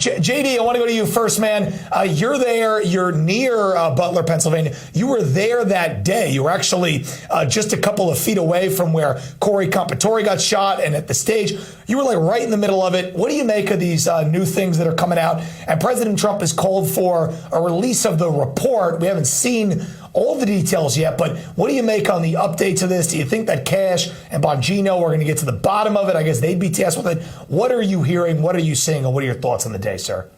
JD, I want to go to you first, man. You're there. You're near Butler, Pennsylvania. You were there that day. You were actually just a couple of feet away from where Corey Compatore got shot, and at the stage, you were like right in the middle of it. What do you make of these new things that are coming out? And President Trump has called for a release of the report. We haven't seen all the details yet, but what do you make on the updates of this? Do you think that Cash and Bongino are going to get to the bottom of it? I guess they'd be tasked with it. What are you hearing? What are you seeing? And what are your thoughts on the day, sir?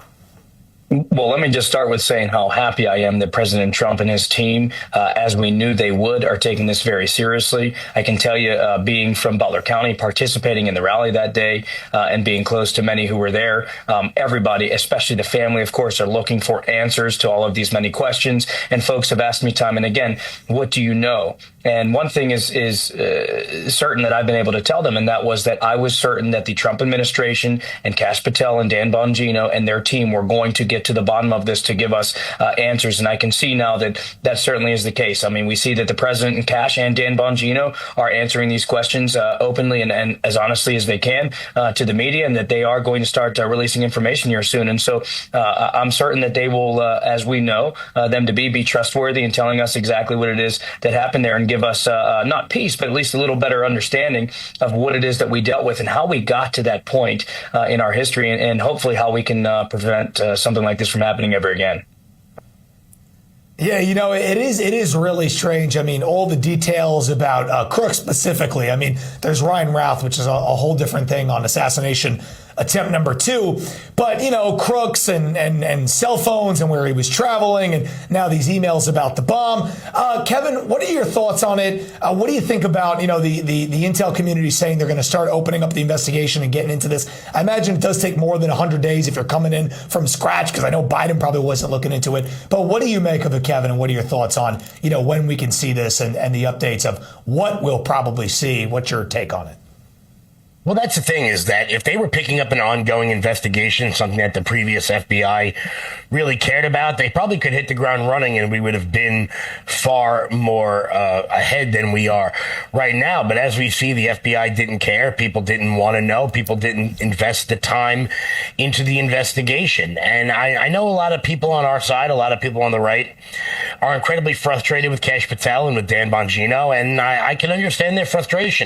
Well, let me just start with saying how happy I am that President Trump and his team, as we knew they would, are taking this very seriously. I can tell you, being from Butler County, participating in the rally that day, and being close to many who were there, everybody, especially the family, of course, are looking for answers to all of these many questions. And folks have asked me time and again, what do you know? And one thing is certain that I've been able to tell them, and that was that I was certain that the Trump administration and Kash Patel and Dan Bongino and their team were going to get to the bottom of this to give us answers. And I can see now that that certainly is the case. I mean, we see that the president and Kash and Dan Bongino are answering these questions openly and as honestly as they can to the media, and that they are going to start releasing information here soon. And so I'm certain that they will, as we know them to be trustworthy in telling us exactly what it is that happened there, and give us not peace, but at least a little better understanding of what it is that we dealt with and how we got to that point in our history, and hopefully how we can prevent something like this from happening ever again. Yeah, you know, it is really strange. I mean, all the details about Crooks specifically. I mean, there's Ryan Routh, which is a whole different thing on assassination attempt number 2. But, you know, Crooks and cell phones and where he was traveling, and now these emails about the bomb. Kevin, what are your thoughts on it? What do you think about, you know, the intel community saying they're going to start opening up the investigation and getting into this? I imagine it does take more than 100 days if you're coming in from scratch, because I know Biden probably wasn't looking into it. But what do you make of it, Kevin, and what are your thoughts on, you know, when we can see this and the updates of what we'll probably see? What's your take on it? Well, that's the thing, is that if they were picking up an ongoing investigation, something that the previous FBI really cared about, they probably could hit the ground running, and we would have been far more ahead than we are right now. But as we see, the FBI didn't care. People didn't want to know. People didn't invest the time into the investigation. And I know a lot of people on our side, a lot of people on the right, are incredibly frustrated with Kash Patel and with Dan Bongino, and I can understand their frustration.